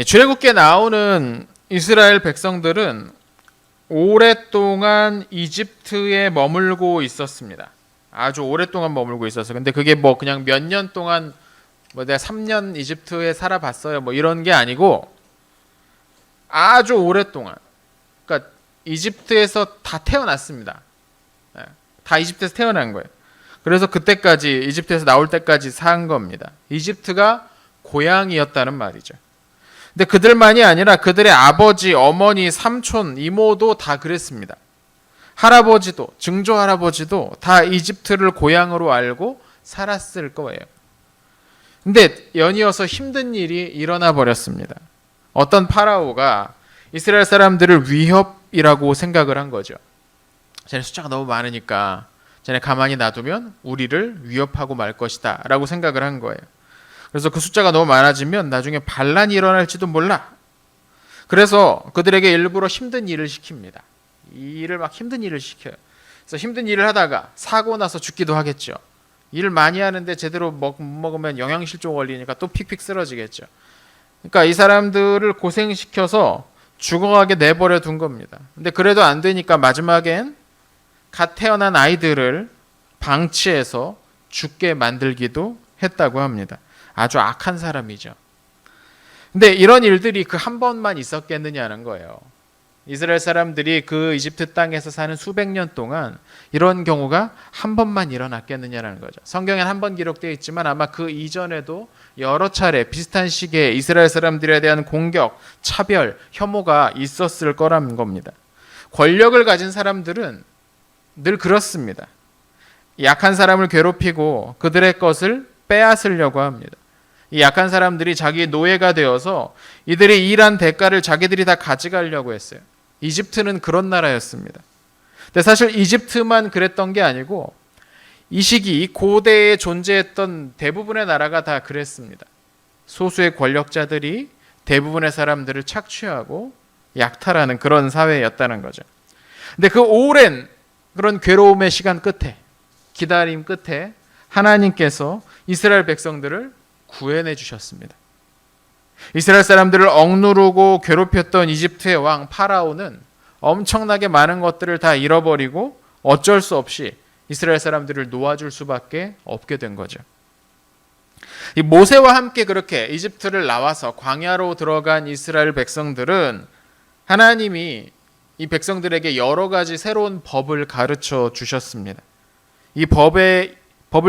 출애굽기에 나오는 이스라엘 백성들은 오랫동안 이집트에 머물고 있었습니다. 아주 오랫동안 머물고 있었어요. 근데 그게 뭐 그냥 몇 년 동안 뭐 내가 3년 이집트에 살아봤어요 뭐 이런 게 아니고 아주 오랫동안, 그러니까 이집트에서 다 태어났습니다. 다 이집트에서 태어난 거예요. 그래서 그때까지 이집트에서 나올 때까지 산 겁니다. 이집트가 고향이었다는 말이죠. 근데 그들만이 아니라 그들의 아버지, 어머니, 삼촌, 이모도 다 그랬습니다. 할아버지도, 증조 할아버지도 다 이집트를 고향으로 알고 살았을 거예요. 근데 연이어서 힘든 일이 일어나 버렸습니다. 어떤 파라오가 이스라엘 사람들을 위협이라고 생각을 한 거죠. 쟤네 숫자가 너무 많으니까 쟤네 가만히 놔두면 우리를 위협하고 말 것이다 라고 생각을 한 거예요. 그래서 그 숫자가 너무 많아지면 나중에 반란이 일어날지도 몰라. 그래서 그들에게 일부러 힘든 일을 시킵니다. 힘든 일을 시켜요. 그래서 힘든 일을 하다가 사고 나서 죽기도 하겠죠. 일을 많이 하는데 제대로 못 먹으면 영양실조 걸리니까 또 픽픽 쓰러지겠죠. 그러니까 이 사람들을 고생시켜서 죽어가게 내버려 둔 겁니다. 근데 그래도 안 되니까 마지막엔 갓 태어난 아이들을 방치해서 죽게 만들기도 했다고 합니다. 아주 악한 사람이죠. 근데 이런 일들이 그 한 번만 있었겠느냐는 거예요. 이스라엘 사람들이 그 이집트 땅에서 사는 수백 년 동안 이런 경우가 한 번만 일어났겠느냐는 거죠. 성경엔 한 번 기록되어 있지만 아마 그 이전에도 여러 차례 비슷한 시기에 이스라엘 사람들에 대한 공격, 차별, 혐오가 있었을 거라는 겁니다. 권력을 가진 사람들은 늘 그렇습니다. 약한 사람을 괴롭히고 그들의 것을 빼앗으려고 합니다. 이 약한 사람들이 자기 노예가 되어서 이들이 일한 대가를 자기들이 다 가져가려고 했어요. 이집트는 그런 나라였습니다. 근데 사실 이집트만 그랬던 게 아니고 이 시기, 이 고대에 존재했던 대부분의 나라가 다 그랬습니다. 소수의 권력자들이 대부분의 사람들을 착취하고 약탈하는 그런 사회였다는 거죠. 근데 그 오랜 그런 괴로움의 시간 끝에, 기다림 끝에 하나님께서 이스라엘 백성들을 구해내 주셨습니다. 이스라엘 사람들을 억누르고 괴롭혔던 이집트의 왕 파라오는 엄청나게 많은 것들을 다 잃어버리고 어쩔 수 없이 이스라엘 사람들을 놓아줄 수밖에 없게 된 거죠. 이 모세와 함께 그렇게 이집트를 나와서 광야로 들어간 이스라엘 백성들은 하나님이 이 백성들에게 여러 가지 새로운 법을 가르쳐 주셨습니다. 이 법을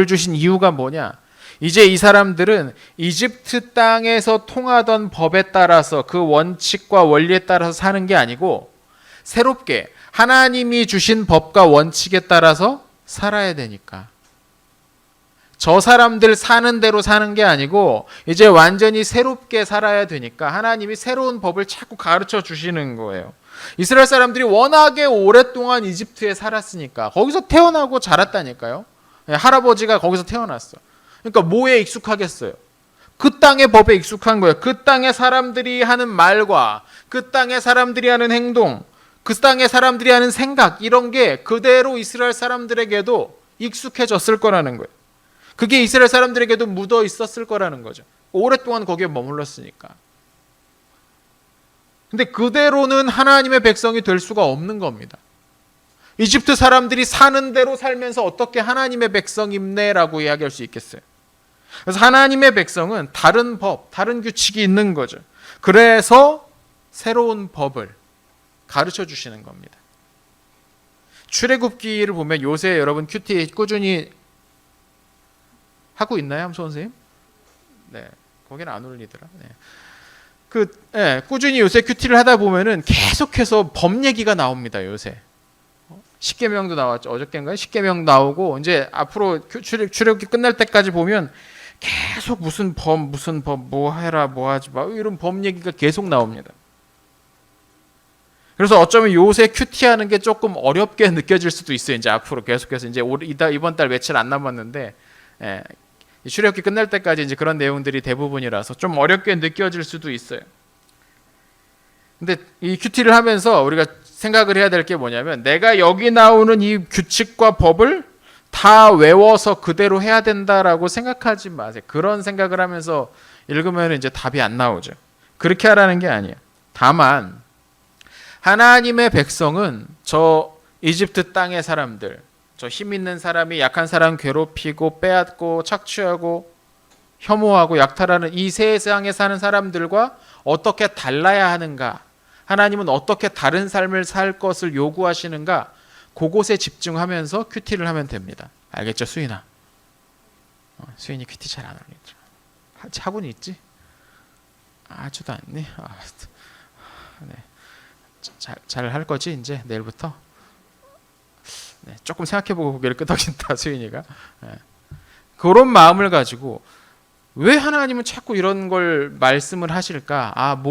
주신 이유가 뭐냐? 이제 이 사람들은 이집트 땅에서 통하던 법에 따라서 그 원칙과 원리에 따라서 사는 게 아니고 새롭게 하나님이 주신 법과 원칙에 따라서 살아야 되니까. 저 사람들 사는 대로 사는 게 아니고 이제 완전히 새롭게 살아야 되니까 하나님이 새로운 법을 자꾸 가르쳐 주시는 거예요. 이스라엘 사람들이 워낙에 오랫동안 이집트에 살았으니까 거기서 태어나고 자랐다니까요. 할아버지가 거기서 태어났어. 그러니까 뭐에 익숙하겠어요? 그 땅의 법에 익숙한 거예요. 그 땅의 사람들이 하는 말과 그 땅의 사람들이 하는 행동, 그 땅의 사람들이 하는 생각 이런 게 그대로 이스라엘 사람들에게도 익숙해졌을 거라는 거예요. 그게 이스라엘 사람들에게도 묻어 있었을 거라는 거죠. 오랫동안 거기에 머물렀으니까. 근데 그대로는 하나님의 백성이 될 수가 없는 겁니다. 이집트 사람들이 사는 대로 살면서 어떻게 하나님의 백성임네라고 이야기할 수 있겠어요? 그래서 하나님의 백성은 다른 법, 다른 규칙이 있는 거죠. 그래서 새로운 법을 가르쳐 주시는 겁니다. 출애굽기를 보면 요새 여러분 큐티 꾸준히 하고 있나요, 함소 선생님? 네, 거기는 안 올리더라. 네. 꾸준히 요새 큐티를 하다 보면은 계속해서 법 얘기가 나옵니다. 요새. 십계명도 나왔죠. 어저께인가요? 십계명 나오고 이제 앞으로 출애굽기 끝날 때까지 보면 계속 무슨 법 뭐 해라 뭐 하지 마 이런 법 얘기가 계속 나옵니다. 그래서 어쩌면 요새 큐티하는 게 조금 어렵게 느껴질 수도 있어요. 이제 앞으로 계속해서 이제 이번 달 며칠 안 남았는데 출애굽기 끝날 때까지 이제 그런 내용들이 대부분이라서 좀 어렵게 느껴질 수도 있어요. 근데 이 큐티를 하면서 우리가 생각을 해야 될 게 뭐냐면 내가 여기 나오는 이 규칙과 법을 다 외워서 그대로 해야 된다라고 생각하지 마세요. 그런 생각을 하면서 읽으면 이제 답이 안 나오죠. 그렇게 하라는 게 아니에요. 다만 하나님의 백성은 저 이집트 땅의 사람들, 저 힘 있는 사람이 약한 사람 괴롭히고 빼앗고 착취하고 혐오하고 약탈하는 이 세상에 사는 사람들과 어떻게 달라야 하는가, 하나님은 어떻게 다른 삶을 살 것을 요구하시는가, 그곳에 집중하면서 큐티를 하면 됩니다. 알겠죠, 수인아? 수인이 큐티 잘 안 어울리죠. 학원이 있지? 아주도 않니? 네. 잘 할 거지 이제 내일부터? 네, 조금 생각해보고 고개를 끄덕인다 수인이가. 네. 그런 마음을 가지고 왜 하나님은 자꾸 이런 걸 말씀을 하실까?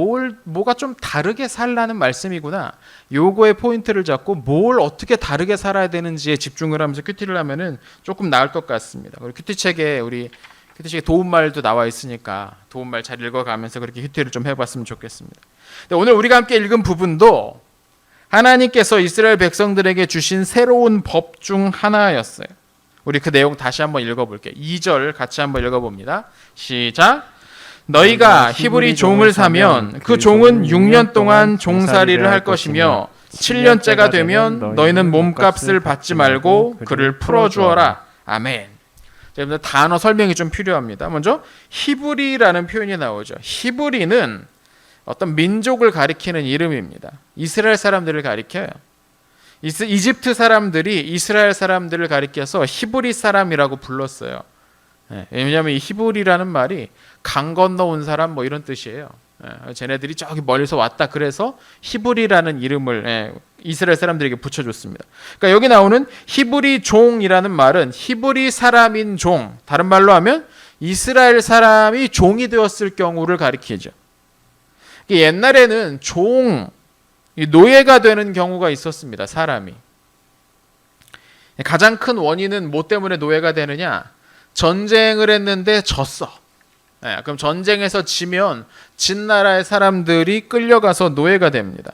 뭐가 좀 다르게 살라는 말씀이구나. 요거의 포인트를 잡고 뭘 어떻게 다르게 살아야 되는지에 집중을 하면서 큐티를 하면은 조금 나을 것 같습니다. 그리고 큐티책에 도움말도 나와 있으니까 도움말 잘 읽어가면서 그렇게 큐티를 좀 해봤으면 좋겠습니다. 오늘 우리가 함께 읽은 부분도 하나님께서 이스라엘 백성들에게 주신 새로운 법 중 하나였어요. 우리 그 내용 다시 한번 읽어볼게요. 2절 같이 한번 읽어봅니다. 시작. 너희가 히브리 종을 사면 그 종은 6년 동안 종살이를 할 것이며 7년째가 되면 너희는 몸값을 받지 말고 그를 풀어주어라. 아멘. 여러분들 단어 설명이 좀 필요합니다. 먼저 히브리라는 표현이 나오죠. 히브리는 어떤 민족을 가리키는 이름입니다. 이스라엘 사람들을 가리켜요. 이집트 사람들이 이스라엘 사람들을 가리켜서 히브리 사람이라고 불렀어요. 왜냐하면 이 히브리라는 말이 강 건너 온 사람 뭐 이런 뜻이에요. 쟤네들이 저기 멀리서 왔다 그래서 히브리라는 이름을 이스라엘 사람들에게 붙여줬습니다. 그러니까 여기 나오는 히브리 종이라는 말은 히브리 사람인 종, 다른 말로 하면 이스라엘 사람이 종이 되었을 경우를 가리키죠. 옛날에는 노예가 되는 경우가 있었습니다. 사람이. 가장 큰 원인은 뭐 때문에 노예가 되느냐? 전쟁을 했는데 졌어. 그럼 전쟁에서 지면 진 나라의 사람들이 끌려가서 노예가 됩니다.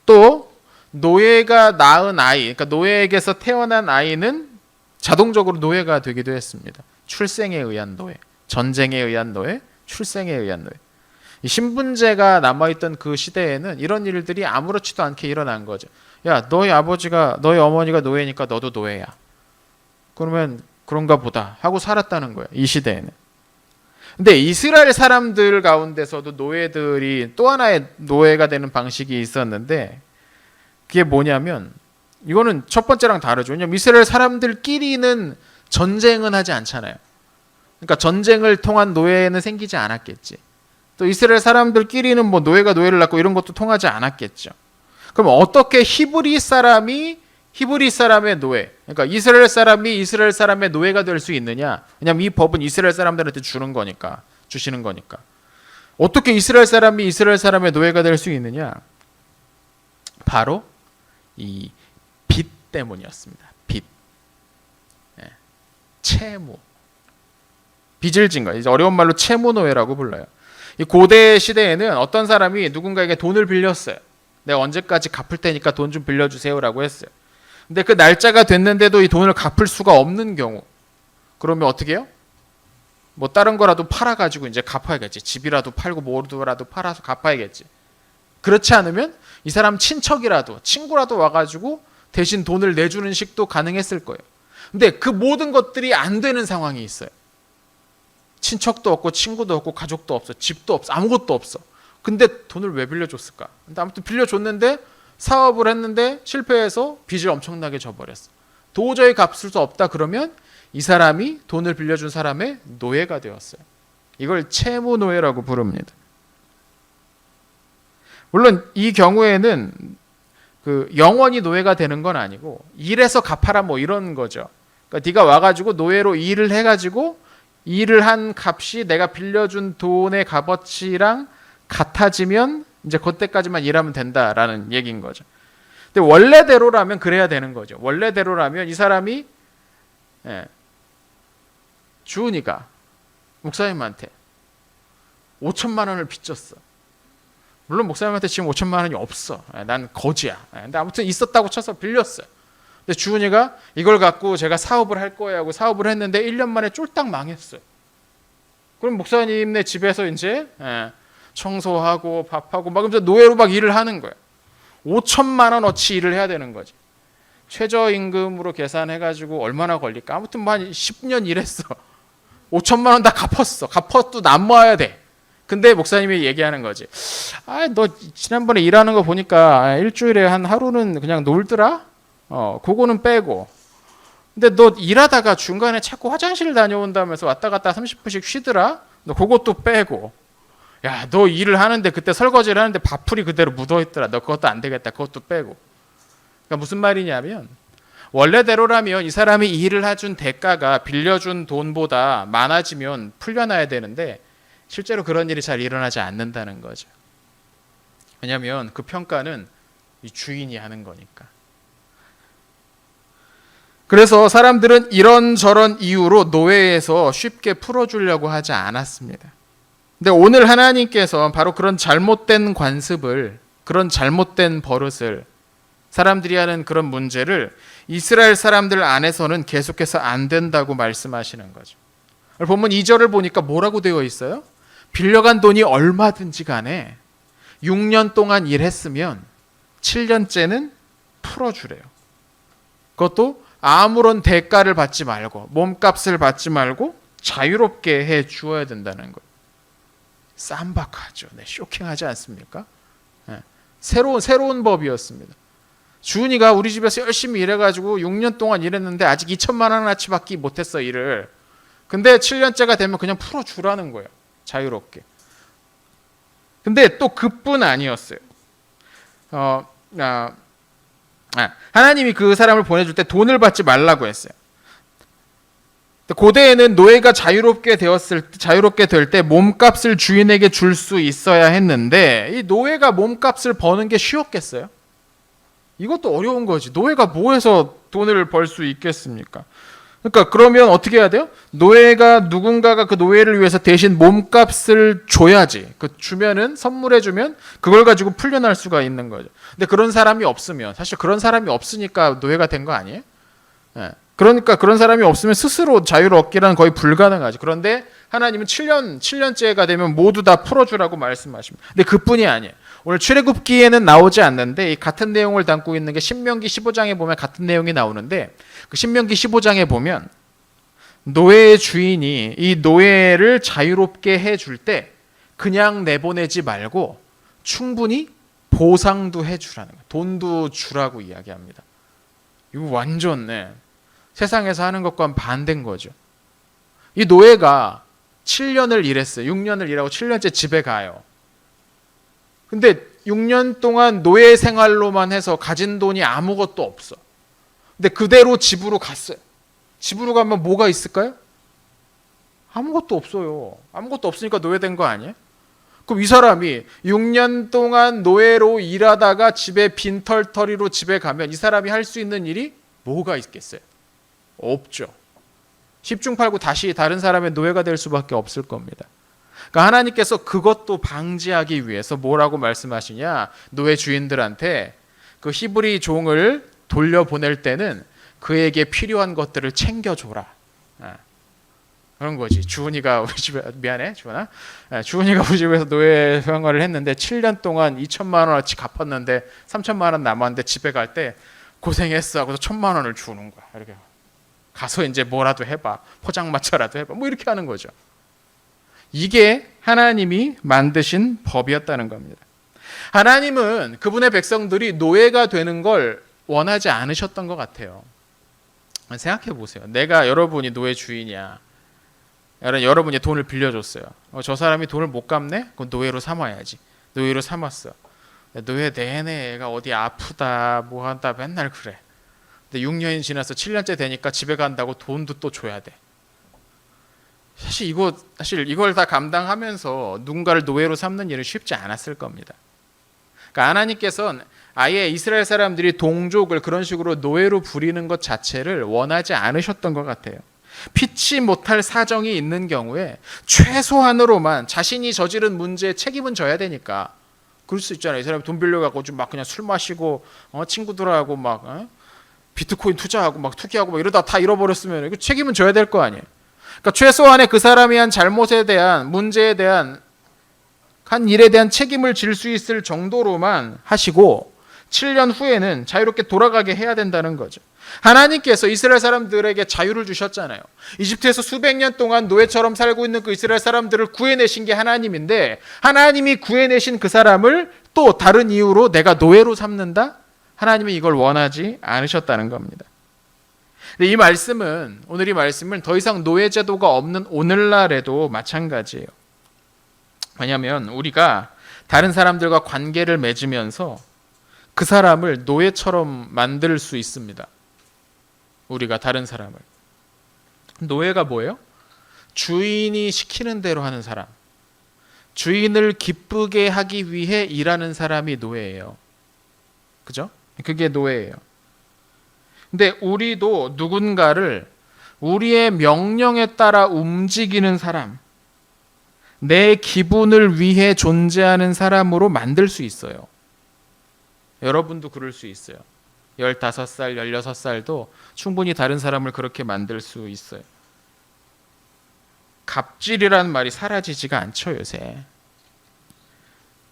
또 노예가 낳은 아이, 그러니까 노예에게서 태어난 아이는 자동적으로 노예가 되기도 했습니다. 출생에 의한 노예, 전쟁에 의한 노예, 출생에 의한 노예. 이 신분제가 남아있던 그 시대에는 이런 일들이 아무렇지도 않게 일어난 거죠. 야, 너희 어머니가 노예니까 너도 노예야. 그러면 그런가 보다 하고 살았다는 거예요. 이 시대에는. 근데 이스라엘 사람들 가운데서도 노예들이 또 하나의 노예가 되는 방식이 있었는데 그게 뭐냐면 이거는 첫 번째랑 다르죠. 왜냐하면 이스라엘 사람들끼리는 전쟁은 하지 않잖아요. 그러니까 전쟁을 통한 노예는 생기지 않았겠지. 또 이스라엘 사람들끼리는 뭐 노예가 노예를 낳고 이런 것도 통하지 않았겠죠. 그럼 어떻게 히브리 사람의 노예, 그러니까 이스라엘 사람이 이스라엘 사람의 노예가 될 수 있느냐? 왜냐하면 이 법은 이스라엘 사람들한테 주시는 거니까. 어떻게 이스라엘 사람이 이스라엘 사람의 노예가 될 수 있느냐? 바로 이 빚 때문이었습니다. 빚, 채무, 빚을 진 거. 이제 어려운 말로 채무 노예라고 불러요. 이 고대 시대에는 어떤 사람이 누군가에게 돈을 빌렸어요. 내가 언제까지 갚을 테니까 돈 좀 빌려주세요라고 했어요. 근데 그 날짜가 됐는데도 이 돈을 갚을 수가 없는 경우, 그러면 어떻게 해요? 뭐 다른 거라도 팔아가지고 이제 갚아야겠지. 집이라도 팔고 뭐라도 팔아서 갚아야겠지. 그렇지 않으면 이 사람 친구라도 와가지고 대신 돈을 내주는 식도 가능했을 거예요. 근데 그 모든 것들이 안 되는 상황이 있어요. 친척도 없고 친구도 없고 가족도 없어, 집도 없어, 아무것도 없어. 근데 돈을 왜 빌려줬을까? 근데 아무튼 빌려줬는데 사업을 했는데 실패해서 빚을 엄청나게 져버렸어. 도저히 갚을 수 없다 그러면 이 사람이 돈을 빌려준 사람의 노예가 되었어요. 이걸 채무 노예라고 부릅니다. 물론 이 경우에는 그 영원히 노예가 되는 건 아니고 일해서 갚아라 뭐 이런 거죠. 그러니까 네가 와가지고 노예로 일을 해가지고 일을 한 값이 내가 빌려준 돈의 값어치랑 같아지면 이제 그때까지만 일하면 된다라는 얘기인 거죠. 근데 원래대로라면 그래야 되는 거죠. 원래대로라면 이 사람이 주은이가 목사님한테 5천만 원을 빚졌어. 물론 목사님한테 지금 5천만 원이 없어. 난 거지야. 근데 아무튼 있었다고 쳐서 빌렸어요. 근데 주은이가 이걸 갖고 제가 사업을 할 거예요 하고 사업을 했는데 1년 만에 쫄딱 망했어요. 그럼 목사님네 집에서 이제 청소하고 밥하고 막 그러면서 노예로 막 일을 하는 거예요. 5천만 원어치 일을 해야 되는 거지. 최저임금으로 계산해가지고 얼마나 걸릴까? 아무튼 뭐 한 10년 일했어. 5천만 원 다 갚았어. 갚아도 남아야 돼. 근데 목사님이 얘기하는 거지. 너 지난번에 일하는 거 보니까 일주일에 한 하루는 그냥 놀더라? 그거는 빼고. 근데 너 일하다가 중간에 자꾸 화장실 다녀온다면서 왔다 갔다 30분씩 쉬더라? 너 그것도 빼고. 야, 너 일을 하는데 그때 설거지를 하는데 밥풀이 그대로 묻어있더라. 너 그것도 안 되겠다. 그것도 빼고. 그러니까 무슨 말이냐면 원래대로라면 이 사람이 일을 해준 대가가 빌려준 돈보다 많아지면 풀려나야 되는데 실제로 그런 일이 잘 일어나지 않는다는 거죠. 왜냐하면 그 평가는 이 주인이 하는 거니까. 그래서 사람들은 이런저런 이유로 노예에서 쉽게 풀어주려고 하지 않았습니다. 근데 오늘 하나님께서 바로 그런 잘못된 관습을, 그런 잘못된 버릇을, 사람들이 하는 그런 문제를 이스라엘 사람들 안에서는 계속해서 안 된다고 말씀하시는 거죠. 본문 2절을 보니까 뭐라고 되어 있어요? 빌려간 돈이 얼마든지 간에 6년 동안 일했으면 7년째는 풀어주래요. 그것도 아무런 대가를 받지 말고 몸값을 받지 말고 자유롭게 해 주어야 된다는 거예요. 쌈박하죠. 네, 쇼킹하지 않습니까? 네, 새로운 법이었습니다. 주은이가 우리 집에서 열심히 일해가지고 6년 동안 일했는데 아직 2천만 원어치 받기 못했어 일을. 근데 7년째가 되면 그냥 풀어주라는 거예요. 자유롭게. 근데 또 그뿐 아니었어요. 하나님이 그 사람을 보내줄 때 돈을 받지 말라고 했어요. 고대에는 노예가 자유롭게 될 때 몸값을 주인에게 줄 수 있어야 했는데 이 노예가 몸값을 버는 게 쉬웠겠어요? 이것도 어려운 거지. 노예가 뭐해서 돈을 벌 수 있겠습니까? 그러니까 그러면 어떻게 해야 돼요? 누군가가 그 노예를 위해서 대신 몸값을 줘야지. 주면은 선물해 주면 그걸 가지고 풀려날 수가 있는 거죠. 근데 그런 사람이 없으면 사실 그런 사람이 없으니까 노예가 된 거 아니에요? 네. 그러니까 그런 사람이 없으면 스스로 자유를 얻기란 거의 불가능하지. 그런데 하나님은 7년째가 되면 모두 다 풀어주라고 말씀하십니다. 근데 그뿐이 아니에요. 오늘 출애굽기에는 나오지 않는데 이 같은 내용을 담고 있는 게 신명기 15장에 보면 같은 내용이 나오는데 그 신명기 15장에 보면 노예의 주인이 이 노예를 자유롭게 해줄 때 그냥 내보내지 말고 충분히 보상도 해주라는 거예요. 돈도 주라고 이야기합니다. 이거 완전 세상에서 하는 것과는 반대인 거죠. 이 노예가 7년을 일했어요. 6년을 일하고 7년째 집에 가요. 근데 6년 동안 노예 생활로만 해서 가진 돈이 아무것도 없어. 근데 그대로 집으로 갔어요. 집으로 가면 뭐가 있을까요? 아무것도 없어요. 아무것도 없으니까 노예된 거 아니에요? 그럼 이 사람이 6년 동안 노예로 일하다가 집에 빈털터리로 집에 가면 이 사람이 할 수 있는 일이 뭐가 있겠어요? 없죠. 10중 8구 다시 다른 사람의 노예가 될 수밖에 없을 겁니다. 그러니까 하나님께서 그것도 방지하기 위해서 뭐라고 말씀하시냐? 노예 주인들한테 그 히브리 종을 돌려보낼 때는 그에게 필요한 것들을 챙겨줘라. 그런 거지. 주은이가 우리 집에 미안해 주은아. 주은이가 우리 집에서 노예 생활을 했는데 7년 동안 2천만 원어치 갚았는데 3천만 원 남았는데 집에 갈 때 고생했어 하고서 1,000만 원을 주는 거야. 이렇게 가서 이제 뭐라도 해봐. 포장마차라도 해봐. 뭐 이렇게 하는 거죠. 이게 하나님이 만드신 법이었다는 겁니다. 하나님은 그분의 백성들이 노예가 되는 걸 원하지 않으셨던 것 같아요. 생각해 보세요. 내가 여러분이 노예 주인이야. 여러분이 돈을 빌려줬어요. 저 사람이 돈을 못 갚네? 그럼 노예로 삼아야지. 노예로 삼았어. 노예 내내 애가 어디 아프다 뭐 한다 맨날 그래. 근데 6년이 지나서 7년째 되니까 집에 간다고 돈도 또 줘야 돼. 사실 이걸 다 감당하면서 누군가를 노예로 삼는 일은 쉽지 않았을 겁니다. 그러니까 하나님께서는 아예 이스라엘 사람들이 동족을 그런 식으로 노예로 부리는 것 자체를 원하지 않으셨던 것 같아요. 피치 못할 사정이 있는 경우에 최소한으로만 자신이 저지른 문제에 책임은 져야 되니까. 그럴 수 있잖아요. 이 사람이 돈 빌려가고 좀 막 그냥 술 마시고 친구들하고 막 비트코인 투자하고 막 투기하고 막 이러다 다 잃어버렸으면 이거 책임은 져야 될 거 아니에요. 그러니까 최소한의 그 사람이 한 잘못에 대한 문제에 대한 한 일에 대한 책임을 질 수 있을 정도로만 하시고 7년 후에는 자유롭게 돌아가게 해야 된다는 거죠. 하나님께서 이스라엘 사람들에게 자유를 주셨잖아요. 이집트에서 수백 년 동안 노예처럼 살고 있는 그 이스라엘 사람들을 구해내신 게 하나님인데, 하나님이 구해내신 그 사람을 또 다른 이유로 내가 노예로 삼는다? 하나님은 이걸 원하지 않으셨다는 겁니다. 근데 이 말씀은, 오늘 이 말씀은 더 이상 노예 제도가 없는 오늘날에도 마찬가지예요. 왜냐하면 우리가 다른 사람들과 관계를 맺으면서 그 사람을 노예처럼 만들 수 있습니다. 우리가 다른 사람을. 노예가 뭐예요? 주인이 시키는 대로 하는 사람. 주인을 기쁘게 하기 위해 일하는 사람이 노예예요. 그죠? 그게 노예예요. 근데 우리도 누군가를 우리의 명령에 따라 움직이는 사람, 내 기분을 위해 존재하는 사람으로 만들 수 있어요. 여러분도 그럴 수 있어요. 15살, 16살도 충분히 다른 사람을 그렇게 만들 수 있어요. 갑질이라는 말이 사라지지가 않죠, 요새.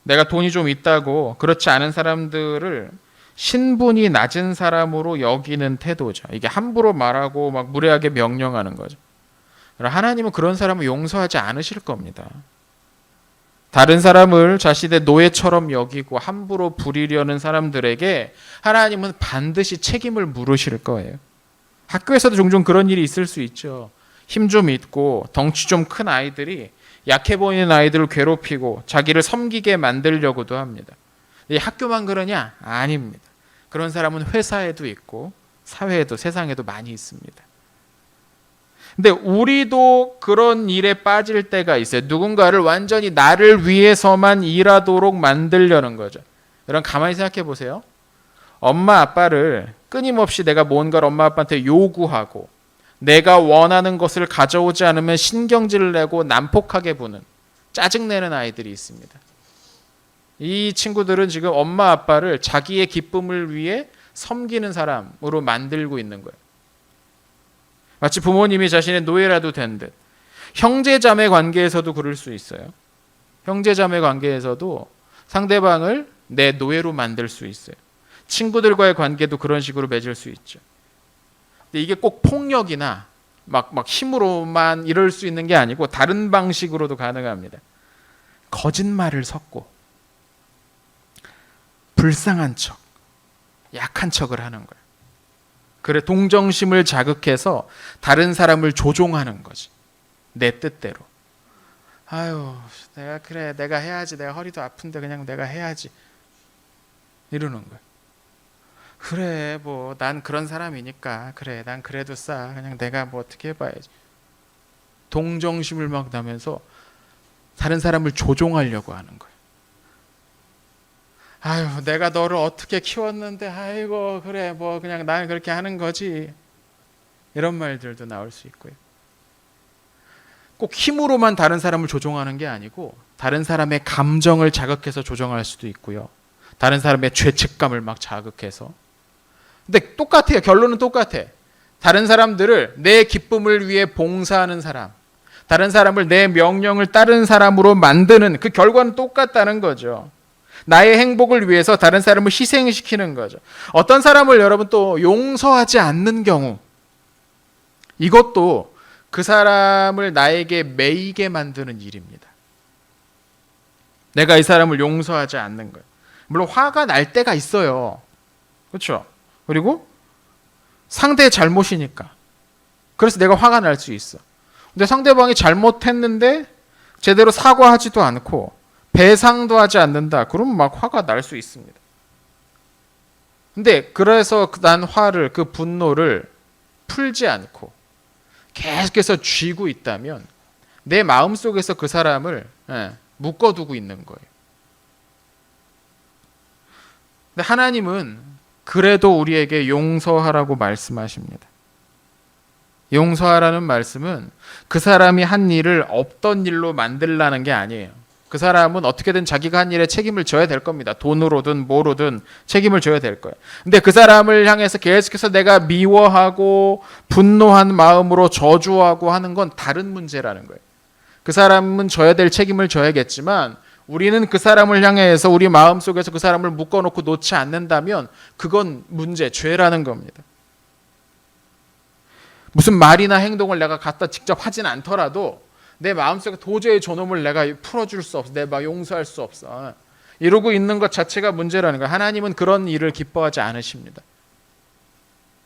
내가 돈이 좀 있다고 그렇지 않은 사람들을 신분이 낮은 사람으로 여기는 태도죠. 이게 함부로 말하고 막 무례하게 명령하는 거죠. 하나님은 그런 사람을 용서하지 않으실 겁니다. 다른 사람을 자신의 노예처럼 여기고 함부로 부리려는 사람들에게 하나님은 반드시 책임을 물으실 거예요. 학교에서도 종종 그런 일이 있을 수 있죠. 힘 좀 있고 덩치 좀 큰 아이들이 약해 보이는 아이들을 괴롭히고 자기를 섬기게 만들려고도 합니다. 이 학교만 그러냐? 아닙니다. 그런 사람은 회사에도 있고 사회에도, 세상에도 많이 있습니다. 근데 우리도 그런 일에 빠질 때가 있어요. 누군가를 완전히 나를 위해서만 일하도록 만들려는 거죠. 여러분 가만히 생각해 보세요. 엄마 아빠를 끊임없이 내가 뭔가를 엄마 아빠한테 요구하고 내가 원하는 것을 가져오지 않으면 신경질을 내고 난폭하게 구는, 짜증내는 아이들이 있습니다. 이 친구들은 지금 엄마 아빠를 자기의 기쁨을 위해 섬기는 사람으로 만들고 있는 거예요. 마치 부모님이 자신의 노예라도 된 듯. 형제자매 관계에서도 그럴 수 있어요. 형제자매 관계에서도 상대방을 내 노예로 만들 수 있어요. 친구들과의 관계도 그런 식으로 맺을 수 있죠. 근데 이게 꼭 폭력이나 막 힘으로만 이럴 수 있는 게 아니고 다른 방식으로도 가능합니다. 거짓말을 섞고 불쌍한 척, 약한 척을 하는 거예요. 그래, 동정심을 자극해서 다른 사람을 조종하는 거지. 내 뜻대로. 아유, 내가 해야지. 내가 허리도 아픈데 그냥 내가 해야지. 이러는 거예요. 그래, 뭐 난 그런 사람이니까. 그래, 난 그래도 그냥 내가 뭐 어떻게 해봐야지. 동정심을 막 나면서 다른 사람을 조종하려고 하는 거예요. 아유, 내가 너를 어떻게 키웠는데, 아이고, 그래, 뭐, 그냥 나는 그렇게 하는 거지. 이런 말들도 나올 수 있고요. 꼭 힘으로만 다른 사람을 조종하는 게 아니고, 다른 사람의 감정을 자극해서 조종할 수도 있고요. 다른 사람의 죄책감을 막 자극해서. 근데 똑같아요. 결론은 똑같아. 다른 사람들을 내 기쁨을 위해 봉사하는 사람, 다른 사람을 내 명령을 따르는 사람으로 만드는 그 결과는 똑같다는 거죠. 나의 행복을 위해서 다른 사람을 희생시키는 거죠. 어떤 사람을 여러분 또 용서하지 않는 경우, 이것도 그 사람을 나에게 매이게 만드는 일입니다. 내가 이 사람을 용서하지 않는 거예요. 물론 화가 날 때가 있어요. 그렇죠? 그리고 상대의 잘못이니까. 그래서 내가 화가 날 수 있어. 근데 상대방이 잘못했는데 제대로 사과하지도 않고 배상도 하지 않는다. 그러면 막 화가 날 수 있습니다. 근데 그래서 난 화를, 그 분노를 풀지 않고 계속해서 쥐고 있다면 내 마음속에서 그 사람을 묶어두고 있는 거예요. 근데 하나님은 그래도 우리에게 용서하라고 말씀하십니다. 용서하라는 말씀은 그 사람이 한 일을 없던 일로 만들라는 게 아니에요. 그 사람은 어떻게든 자기가 한 일에 책임을 져야 될 겁니다. 돈으로든 뭐로든 책임을 져야 될 거예요. 근데 그 사람을 향해서 계속해서 내가 미워하고 분노한 마음으로 저주하고 하는 건 다른 문제라는 거예요. 그 사람은 져야 될 책임을 져야겠지만 우리는 그 사람을 향해서 우리 마음속에서 그 사람을 묶어놓고 놓지 않는다면 그건 문제, 죄라는 겁니다. 무슨 말이나 행동을 내가 갖다 직접 하진 않더라도 내 마음속에 도저히 저놈을 내가 풀어줄 수 없어, 내가 용서할 수 없어, 이러고 있는 것 자체가 문제라는 거예요. 하나님은 그런 일을 기뻐하지 않으십니다.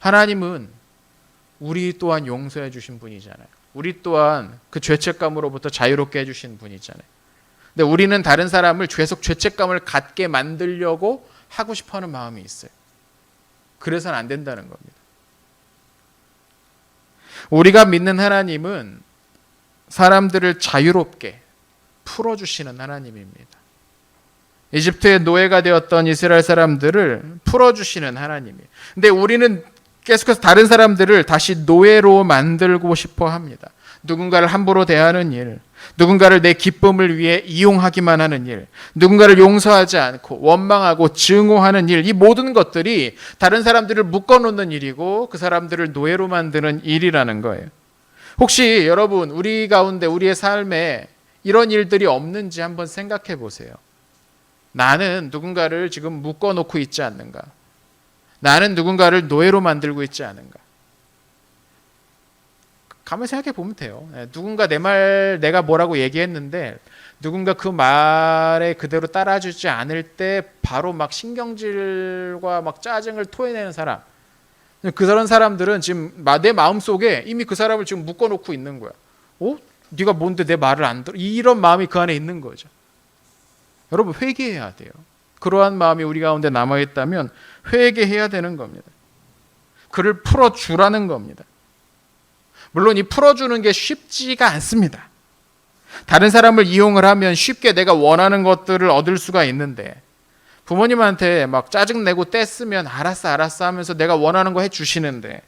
하나님은 우리 또한 용서해 주신 분이잖아요. 우리 또한 그 죄책감으로부터 자유롭게 해주신 분이잖아요. 근데 우리는 다른 사람을 계속 죄책감을 갖게 만들려고 하고 싶어하는 마음이 있어요. 그래서는 안 된다는 겁니다. 우리가 믿는 하나님은 사람들을 자유롭게 풀어주시는 하나님입니다. 이집트의 노예가 되었던 이스라엘 사람들을 풀어주시는 하나님이에요. 근데 우리는 계속해서 다른 사람들을 다시 노예로 만들고 싶어 합니다. 누군가를 함부로 대하는 일, 누군가를 내 기쁨을 위해 이용하기만 하는 일, 누군가를 용서하지 않고 원망하고 증오하는 일, 이 모든 것들이 다른 사람들을 묶어놓는 일이고 그 사람들을 노예로 만드는 일이라는 거예요. 혹시 여러분 우리 가운데 우리의 삶에 이런 일들이 없는지 한번 생각해 보세요. 나는 누군가를 지금 묶어놓고 있지 않는가? 나는 누군가를 노예로 만들고 있지 않은가? 가만히 생각해 보면 돼요. 누군가 내가 뭐라고 얘기했는데 누군가 그 말에 그대로 따라주지 않을 때 바로 막 신경질과 막 짜증을 토해내는 사람, 그런 사람들은 지금 내 마음속에 이미 그 사람을 지금 묶어놓고 있는 거야. 네가 뭔데 내 말을 안 들어? 이런 마음이 그 안에 있는 거죠. 여러분 회개해야 돼요. 그러한 마음이 우리 가운데 남아있다면 회개해야 되는 겁니다. 그를 풀어주라는 겁니다. 물론 이 풀어주는 게 쉽지가 않습니다. 다른 사람을 이용을 하면 쉽게 내가 원하는 것들을 얻을 수가 있는데, 부모님한테 막 짜증내고 떼쓰면 알았어 하면서 내가 원하는 거 해주시는데,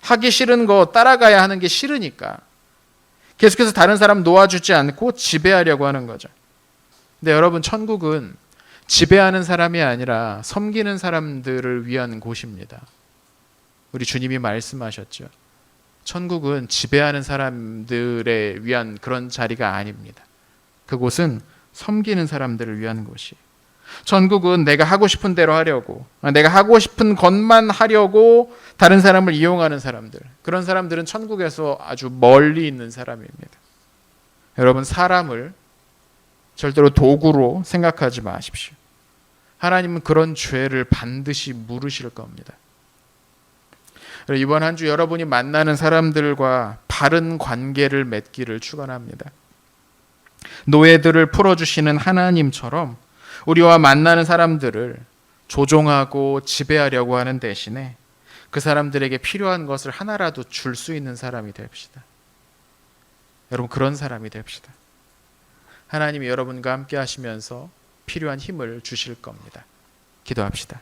하기 싫은 거 따라가야 하는 게 싫으니까 계속해서 다른 사람 놓아주지 않고 지배하려고 하는 거죠. 근데 여러분, 천국은 지배하는 사람이 아니라 섬기는 사람들을 위한 곳입니다. 우리 주님이 말씀하셨죠. 천국은 지배하는 사람들에 위한 그런 자리가 아닙니다. 그곳은 섬기는 사람들을 위한 곳이에요. 천국은 내가 하고 싶은 대로 하려고, 내가 하고 싶은 것만 하려고 다른 사람을 이용하는 사람들, 그런 사람들은 천국에서 아주 멀리 있는 사람입니다. 여러분, 사람을 절대로 도구로 생각하지 마십시오. 하나님은 그런 죄를 반드시 물으실 겁니다. 이번 한 주 여러분이 만나는 사람들과 바른 관계를 맺기를 축원합니다. 노예들을 풀어주시는 하나님처럼 우리와 만나는 사람들을 조종하고 지배하려고 하는 대신에 그 사람들에게 필요한 것을 하나라도 줄 수 있는 사람이 됩시다. 여러분, 그런 사람이 됩시다. 하나님이 여러분과 함께 하시면서 필요한 힘을 주실 겁니다. 기도합시다.